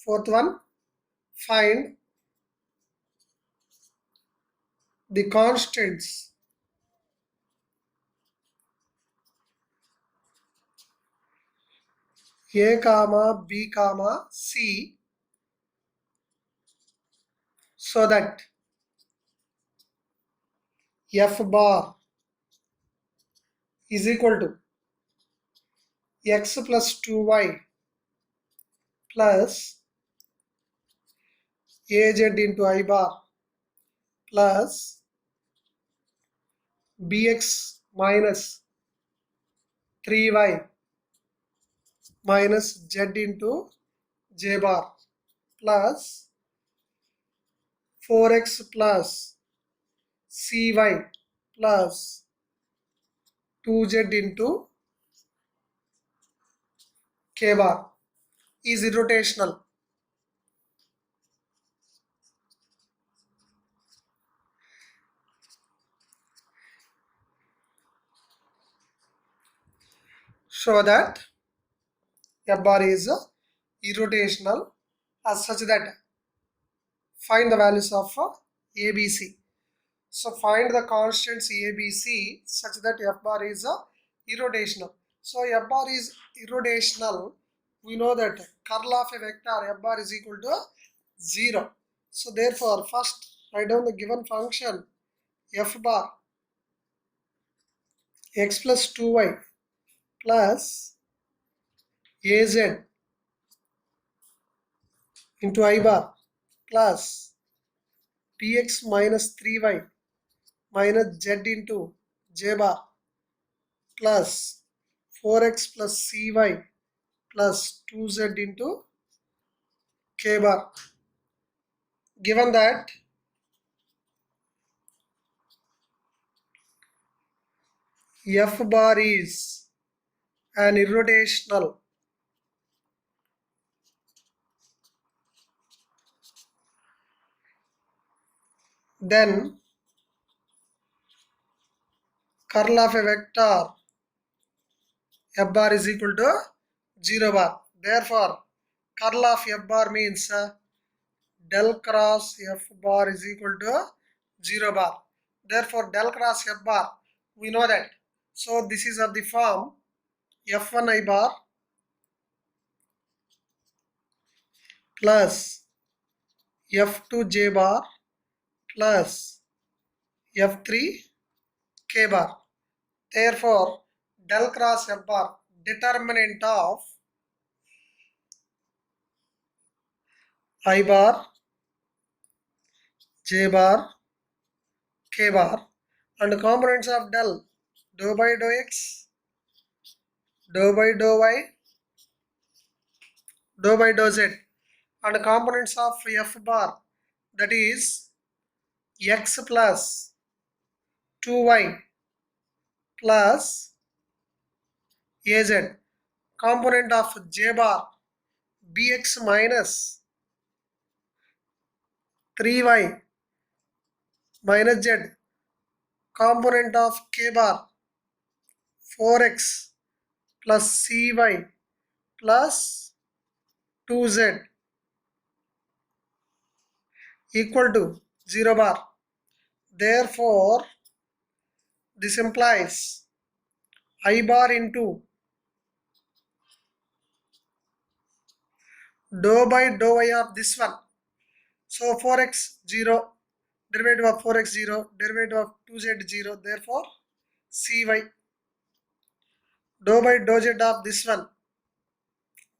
Fourth one, find the constants A comma B comma C so that F bar is equal to x plus 2y plus az into I bar plus bx minus 3y minus z into j bar plus 4x plus cy plus 2z into k bar is irrotational. Show that F bar is irrotational as such that find the values of ABC. So find the constants ABC such that F bar is irrotational. So F bar is irrotational. We know that curl of a vector F bar is equal to 0. So therefore first write down the given function F bar x plus 2y plus az into I bar plus px minus 3y minus z into j bar plus 4x plus cy plus 2z into k bar. Given that F bar is an irrotational then curl of a vector F bar is equal to 0 bar. Therefore curl of F bar means del cross F bar is equal to 0 bar. Therefore del cross F bar we know that. So this is of the form F1 I bar plus F2 j bar plus F3 k bar. Therefore del cross F bar determinant of I bar, j bar, k bar and components of del dou by dou x, dou by dou y, dou by dou z and components of F bar that is x plus 2y plus az, component of j bar bx minus 3y minus z, component of k bar 4x plus cy plus 2z equal to 0 bar. Therefore this implies I bar into dou by dou y of this one. So 4x 0, derivative of 4x 0, derivative of 2z 0, therefore cy. Dou by dou z of this one,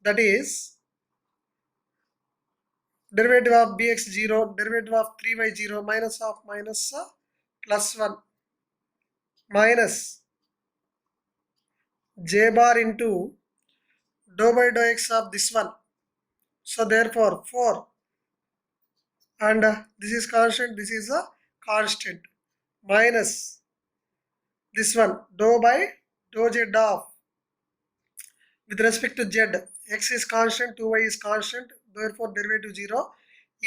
that is derivative of bx 0, derivative of 3y 0, minus of minus plus 1 minus j bar into dou by dou x of this one. So therefore 4 and this is constant, this is a constant minus this one dou by dou z of with respect to z, x is constant, 2y is constant, therefore derivative 0,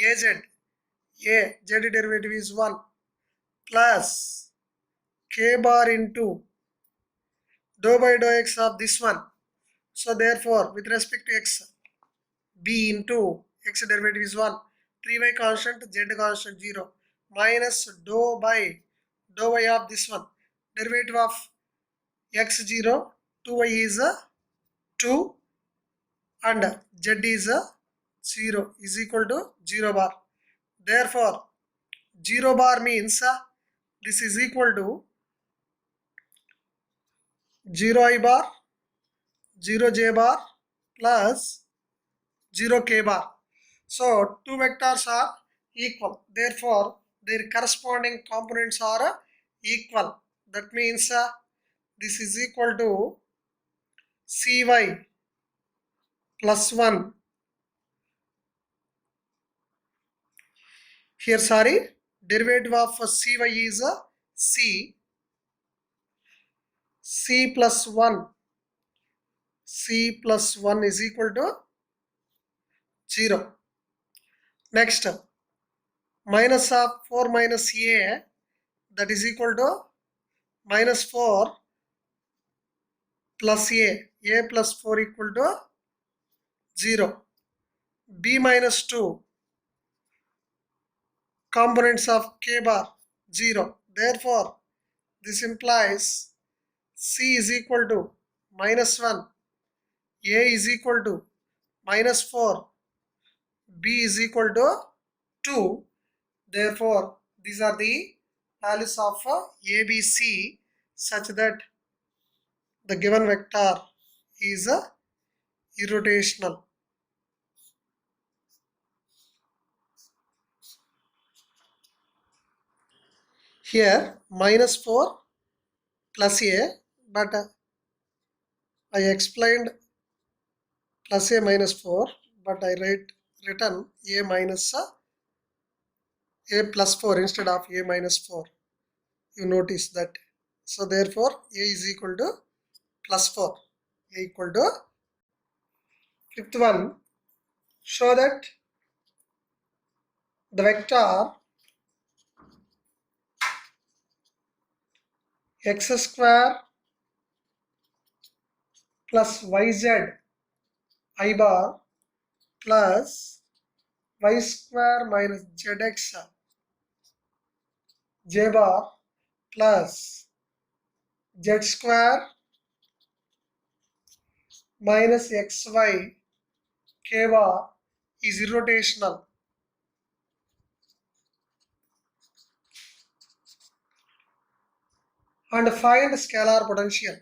az, a z derivative is 1 plus k bar into dou by dou x of this one. So therefore with respect to x, b into x derivative is 1, 3y constant, z constant 0, minus dou y of this one, derivative of x 0, 2y is 2 and z is 0 is equal to 0 bar. Therefore 0 bar means this is equal to 0 I bar, 0 j bar plus 0 k bar. So two vectors are equal. Therefore their corresponding components are equal. That means this is equal to cy plus 1. Here derivative of cy is c plus 1. C plus 1 is equal to 0. Next, minus of 4 minus a, that is equal to minus 4 plus a plus 4 equal to 0. B minus 2, components of k bar 0. Therefore, this implies C is equal to minus 1, A is equal to minus 4, B is equal to 2. Therefore, these are the values of ABC such that the given vector is irrotational. Here minus 4 plus a, but I explained plus a minus 4, but I written a minus a plus 4 instead of a minus 4. You notice that. So therefore a is equal to plus 4. A equal to. Fifth one, show that the vector x square plus yz I bar plus y square minus zx j bar plus z square minus xy k bar is irrotational. And find scalar potential.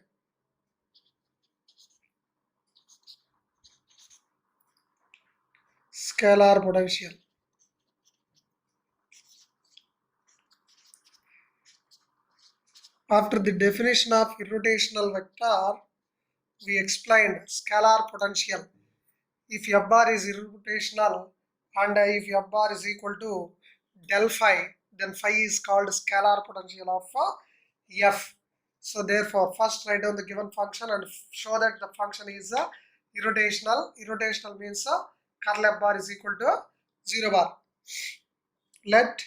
Scalar potential. After the definition of irrotational vector, we explained scalar potential. If f bar is irrotational and if f bar is equal to del phi, then phi is called scalar potential of f. So therefore, first write down the given function and show that the function is irrotational. Irrotational means curl f bar is equal to 0 bar. Let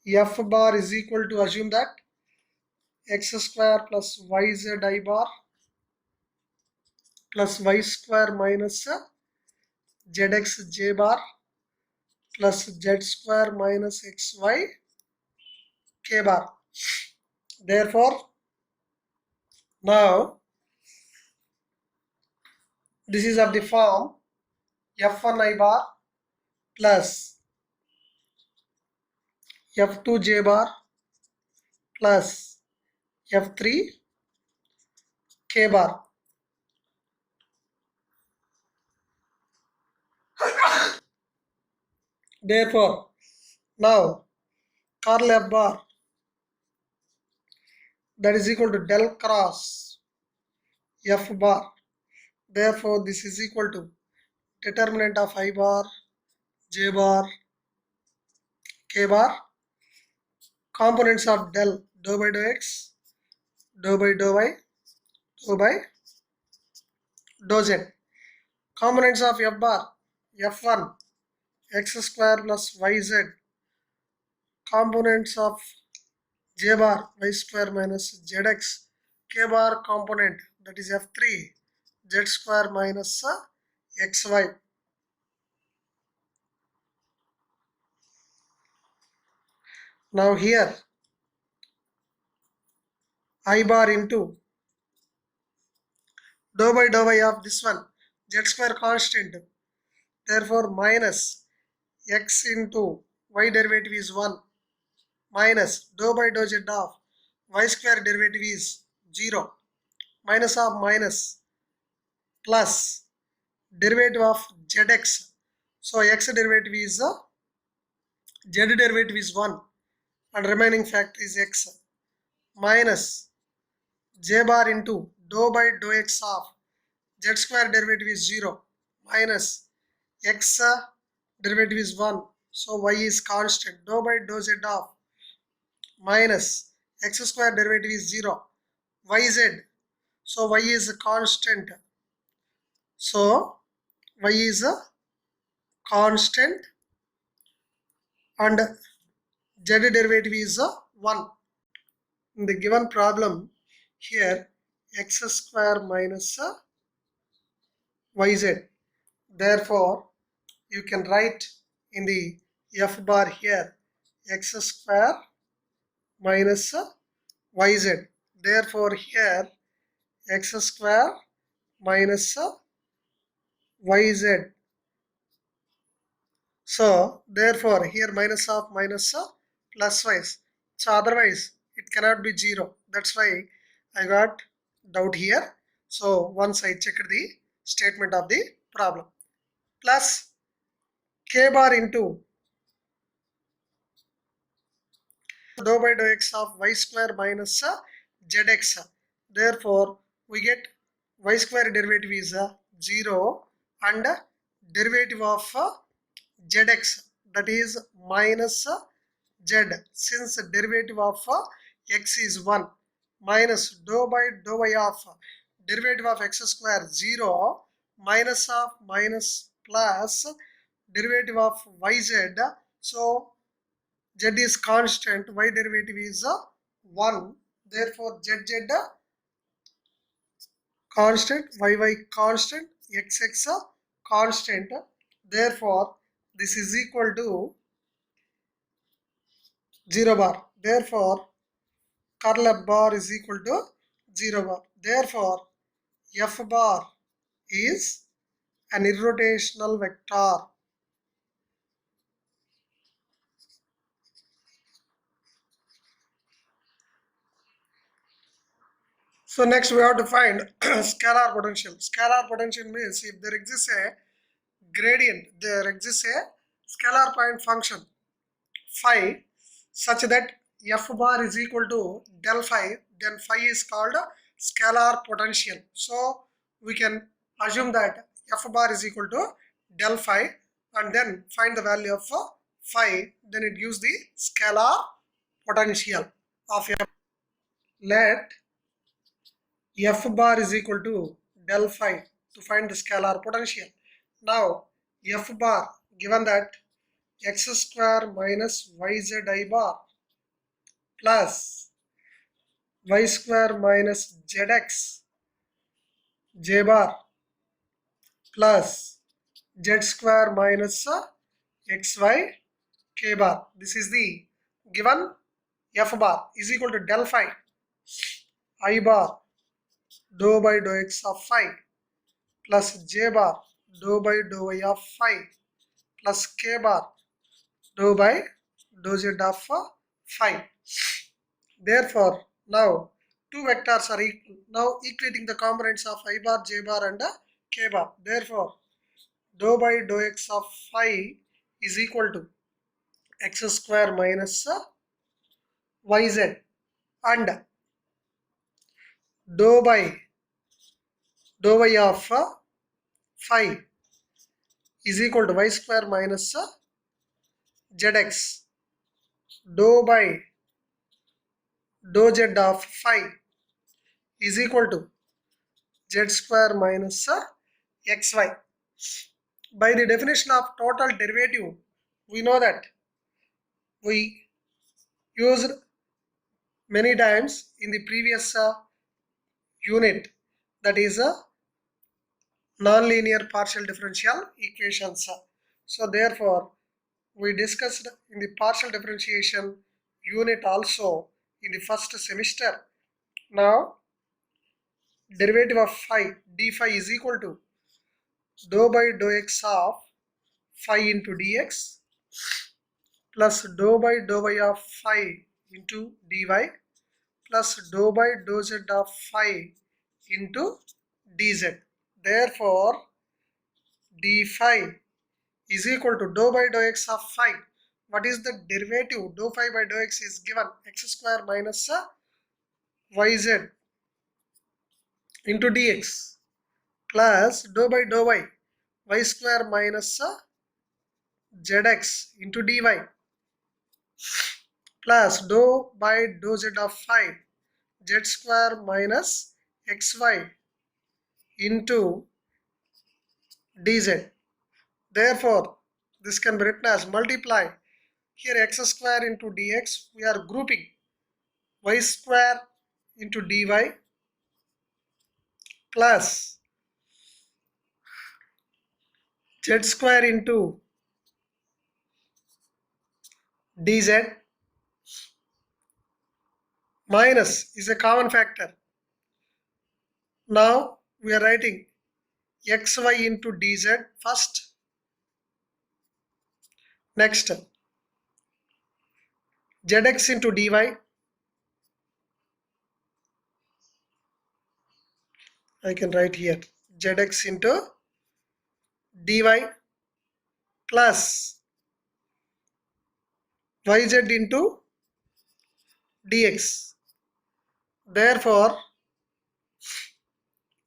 f bar is equal to, assume that x square plus yz I bar plus y square minus zx j bar plus z square minus xy k bar. Therefore, now this is of the form f1 I bar plus f2 j bar plus f3 k bar. Therefore, now curl f bar, that is equal to del cross f bar. Therefore, this is equal to determinant of I bar, j bar, k bar, components of del dou by dou x, dou by dou y, dou by dou z. Components of f bar, f1 x square plus yz, components of j bar y square minus zx, k bar component, that is f3 z square minus xy. Now here I bar into dou by dou y of this one, z square constant, therefore minus x into y derivative is 1 minus dou by dou z of y square derivative is 0 minus of minus plus derivative of zx. So x derivative is z derivative is 1 and remaining factor is x minus j bar into dou by dou x of z square derivative is 0 minus x derivative is 1. So y is constant. Dou by dou z of minus x square derivative is 0 yz. So y is a constant. So y is a constant and z derivative is 1. In the given problem here x square minus yz. Therefore you can write in the f bar here x square minus yz. Therefore here x square minus yz. So therefore here minus of minus plus wise. So otherwise it cannot be 0. That's why I got doubt here. So once I checked the statement of the problem. Plus k bar into dou by dou x of y square minus zx. Therefore we get y square derivative is 0 and derivative of zx, that is minus z, since derivative of x is 1 minus dou by dou y of derivative of x square 0 minus of minus plus derivative of yz. So z is constant, y derivative is 1, therefore zz constant, yy constant, xx constant. Therefore this is equal to 0 bar. Therefore curl f bar is equal to 0 bar. Therefore f bar is an irrotational vector. So next we have to find scalar potential. Scalar potential means if there exists a gradient, there exists a scalar point function phi such that f bar is equal to del phi, then phi is called scalar potential. So we can assume that f bar is equal to del phi and then find the value of phi, then it gives the scalar potential of f. Let f bar is equal to del phi to find the scalar potential. Now f bar, given that x square minus yz I bar plus y square minus zx j bar plus z square minus xy k bar. This is the given f bar is equal to del phi I bar dou by dou x of phi plus j bar dou by dou y of phi plus k bar dou by dou z of phi. Therefore now two vectors are equal. Now equating the components of I bar, j bar and k bar. Therefore dou by dou x of phi is equal to x square minus yz and dou by dou y of phi is equal to y square minus zx. Dou by dou z of phi is equal to z square minus xy. By the definition of total derivative, we know that we used many times in the previous unit, that is non-linear partial differential equations. So therefore we discussed in the partial differentiation unit also in the first semester. Now derivative of phi d phi is equal to dou by dou x of phi into dx plus dou by dou y of phi into dy plus dou by dou z of phi into dz. Therefore d phi is equal to dou by dou x of phi. What is the derivative? Dou phi by dou x is given x square minus yz into dx plus dou by dou y square minus zx into dy plus dou by dou z of phi z square minus xy into dz. Therefore, this can be written as multiply. Here x square into dx, we are grouping y square into dy plus z square into dz minus is a common factor. Now we are writing xy into dz first. Next zx into dy I can write here zx into dy plus yz into dx. Therefore,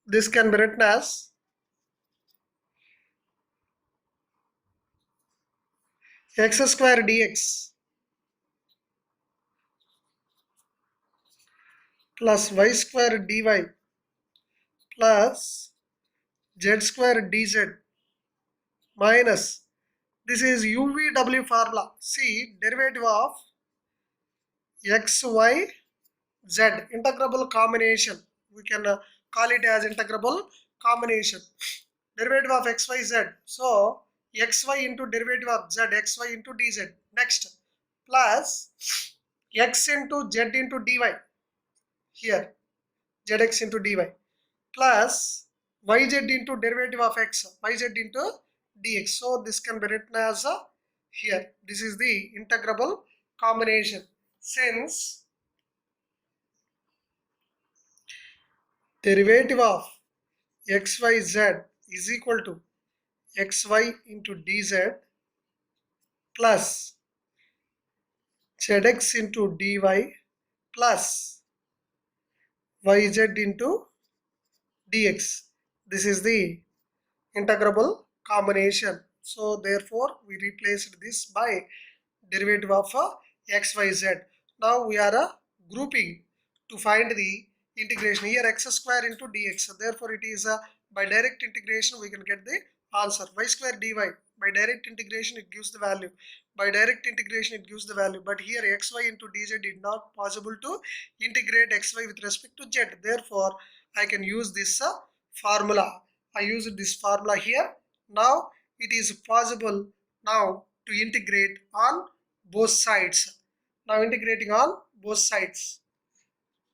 this can be written as x square dx plus y square dy plus z square dz minus, this is UVW formula. See, derivative of x, y, z, integrable combination. We can call it as integrable combination. Derivative of x, y, z. So, xy into derivative of z, xy into dz. Next, plus x into z into dy. Here, zx into dy. Plus yz into derivative of x, yz into dx. So, this can be written as here. This is the integrable combination. Since derivative of xyz is equal to xy into dz plus zx into dy plus yz into dx. This is the integrable combination. So therefore we replaced this by derivative of xyz. Now we are grouping to find the integration. Here x square into dx. Therefore it is by direct integration we can get the answer. Y square dy. By direct integration it gives the value. By direct integration it gives the value. But here xy into dz is not possible to integrate xy with respect to z. Therefore I can use this formula. I used this formula here. Now it is possible now to integrate on both sides. Now integrating on both sides.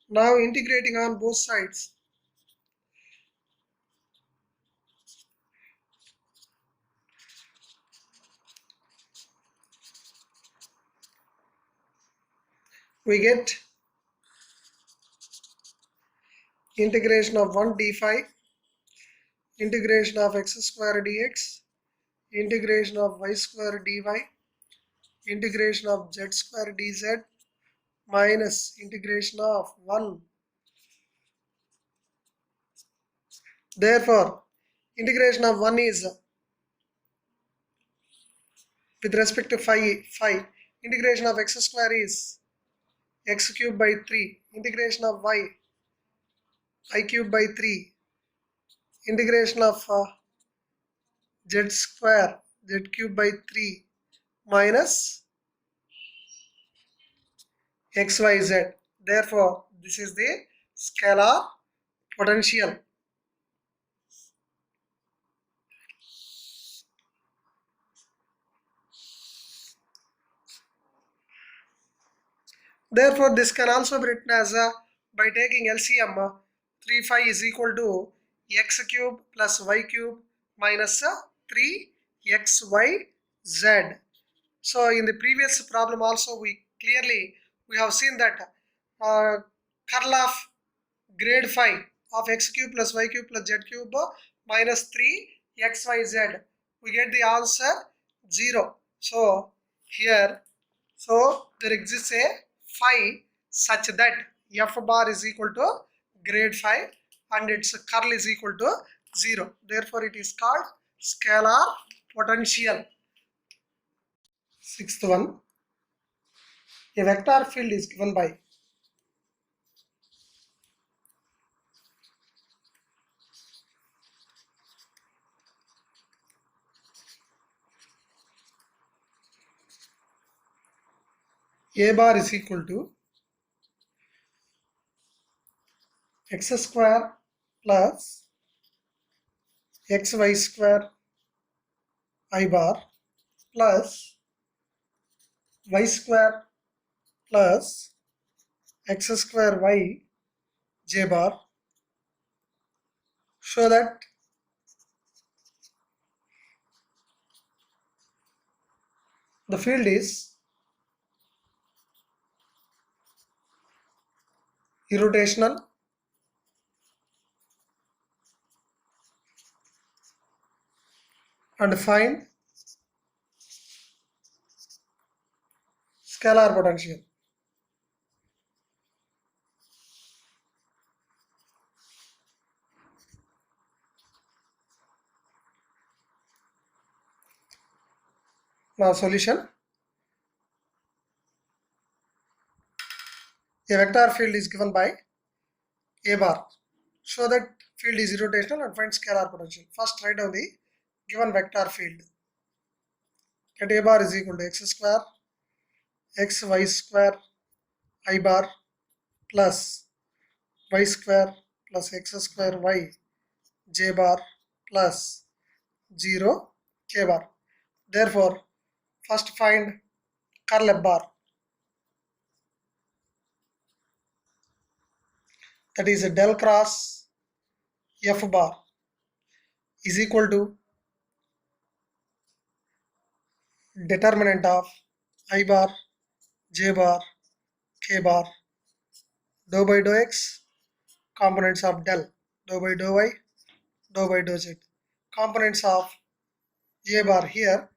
Now integrating on both sides. We get integration of 1 d phi, integration of x square dx, integration of y square dy, integration of z square dz minus integration of 1. Therefore, integration of 1 is with respect to phi. Integration of x square is x cube by 3. Integration of y, I cube by 3. Integration of z square, z cube by 3 minus xyz. Therefore, this is the scalar potential. Therefore, this can also be written as by taking LCM 3 phi is equal to x cube plus y cube minus 3xyz. So in the previous problem also we have seen that curl of grade phi of x cube plus y cube plus z cube minus 3xyz, we get the answer 0. So here, so there exists a phi such that f bar is equal to grade phi and its curl is equal to 0. Therefore it is called scalar potential. Sixth one, a vector field is given by a bar is equal to x square plus xy square I bar plus y square plus x square y j bar. Show that the field is irrotational and find scalar potential. Now solution. A vector field is given by a bar. Show that field is irrotational and find scalar potential. First write down the given vector field. Get a bar is equal to x square xy square I bar plus y square plus x square y j bar plus 0 k bar. Therefore, first find curl f bar, that is a del cross f bar is equal to determinant of I bar j bar k bar dou by dou x components of del dou by dou y dou by dou z components of a bar here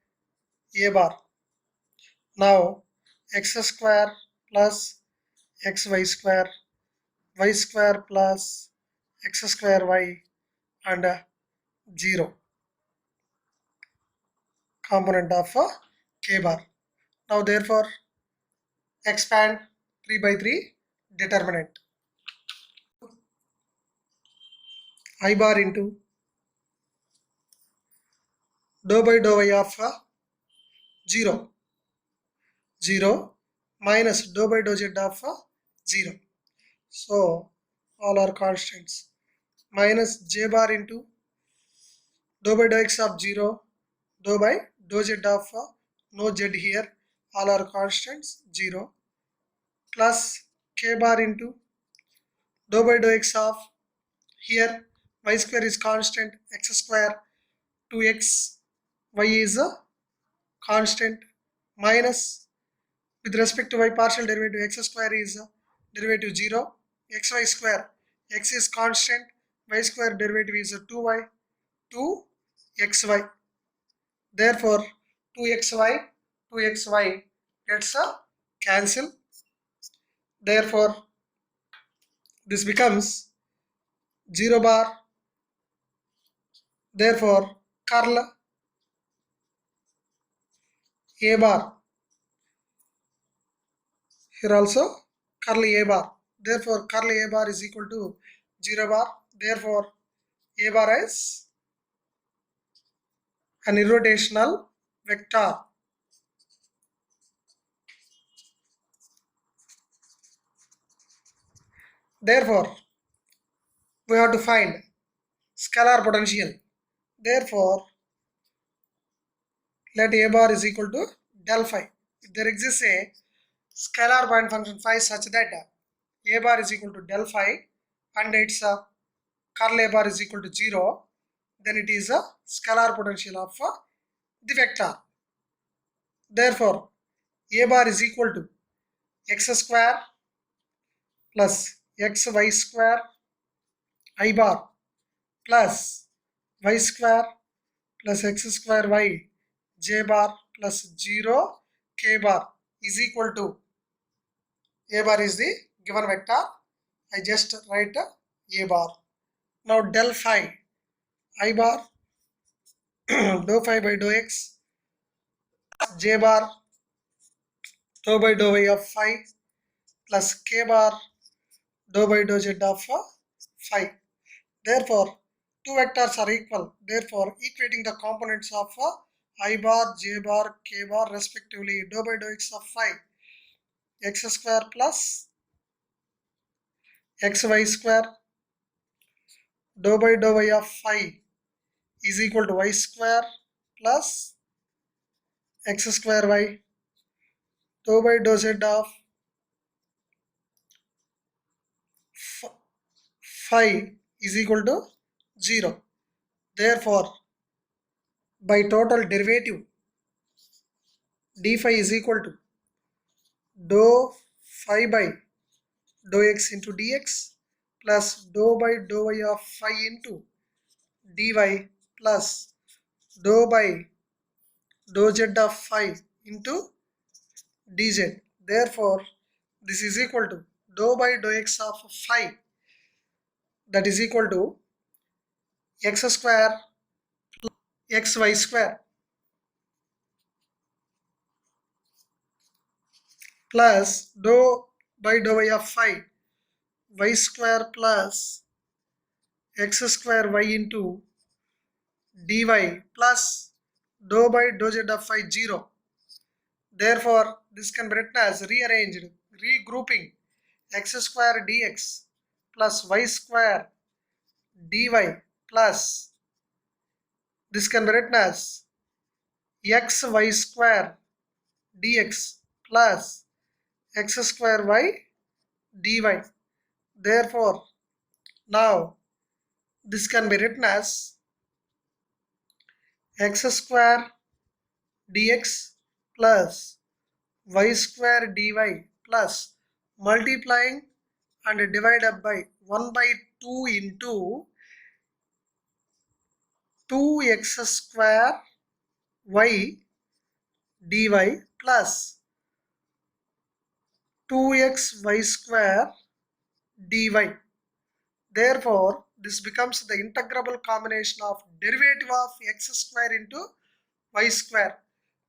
a bar. Now x square plus xy square y square plus x square y and 0 component of k bar. Now therefore expand 3 by 3 determinant I bar into dou by dou y of 0 0 minus dou by dou z of 0. So all are constants. Minus j bar into dou by dou x of 0 dou by dou z of no z here, all are constants 0 plus k bar into dou by dou x of here y square is constant x square 2x y is a constant minus with respect to y partial derivative x square is derivative 0 xy square x is constant y square derivative is 2y 2xy. Therefore 2xy gets a cancel. Therefore this becomes 0 bar. Therefore curl a bar, here also curl a bar. Therefore curl a bar is equal to 0 bar. Therefore a bar is an irrotational vector. Therefore we have to find scalar potential. Therefore let a bar is equal to del phi. If there exists a scalar point function phi such that a bar is equal to del phi and its curl a bar is equal to 0, then it is a scalar potential of the vector. Therefore, a bar is equal to x square plus xy square I bar plus y square plus x square y j bar plus 0 k bar is equal to a bar is the given vector. I just write a bar. Now del phi I bar dou phi by dou x j bar dou by dou y of phi plus k bar dou by dou z of phi. Therefore, two vectors are equal. Therefore, equating the components of I bar, j bar, k bar respectively, dou by dou x of phi x square plus xy square dou by dou y of phi is equal to y square plus x square y dou by dou z of phi is equal to 0. Therefore, by total derivative d phi is equal to dou phi by dou x into dx plus dou by dou y of phi into dy plus dou by dou z of phi into dz. Therefore, this is equal to dou by dou x of phi, that is equal to x square xy square plus dou by dou y of phi y square plus x square y into dy plus dou by dou z of phi 0. Therefore, this can be written as rearranged, regrouping x square dx plus y square dy plus this can be written as xy square dx plus x square y dy. Therefore, now this can be written as x square dx plus y square dy plus multiplying and divided by 1 by 2 into 2x square y dy plus 2xy square dy. Therefore, this becomes the integrable combination of derivative of x square into y square.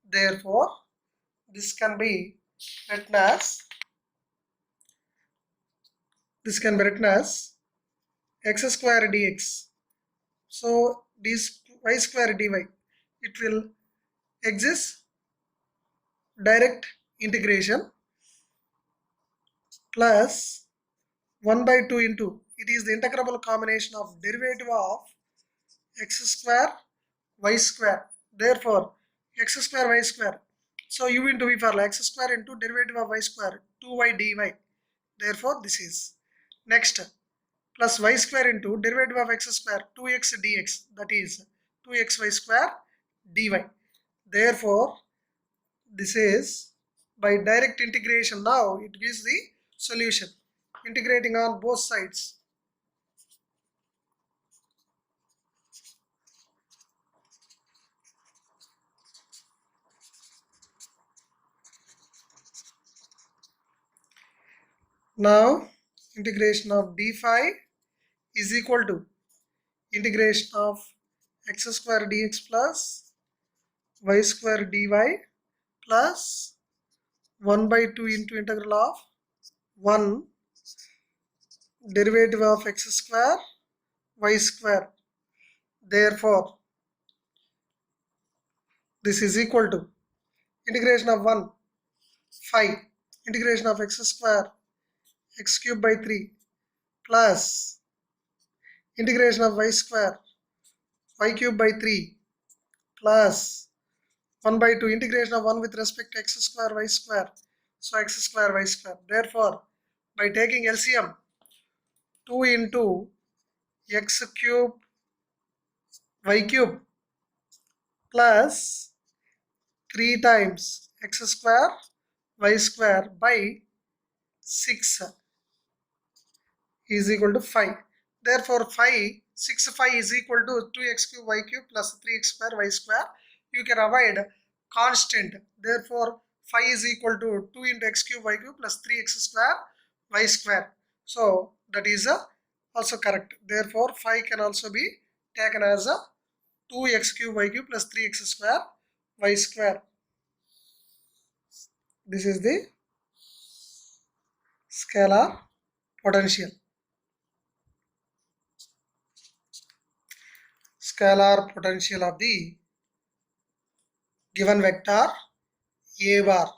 Therefore, this can be written as x square dx. So this y square dy, it will exist direct integration plus 1 by 2 into, it is the integrable combination of derivative of x square y square. Therefore, x square y square. So u into v for x square into derivative of y square 2y dy. Therefore, this is next plus y square into derivative of x square 2x dx, that is 2xy square dy. Therefore, this is by direct integration. Now it gives the solution integrating on both sides. Now integration of d phi is equal to integration of x square dx plus y square dy plus 1 by 2 into integral of 1 derivative of x square y square. Therefore, this is equal to integration of 1 phi integration of x square x cube by 3 plus integration of y square y cube by 3 plus 1 by 2 integration of 1 with respect to x square y square So x square y square. Therefore, by taking LCM, 2 into x cube y cube plus 3 times x square y square by 6 is equal to 5. Therefore, 5 is equal to 2x cube y cube plus 3x square y square. You can avoid constant. Therefore, 5 is equal to 2 into x cube y cube plus 3x square y square. So, that is also correct. Therefore, 5 can also be taken as a 2x cube y cube plus 3x square y square. This is the scalar potential. Scalar potential of the given vector A bar.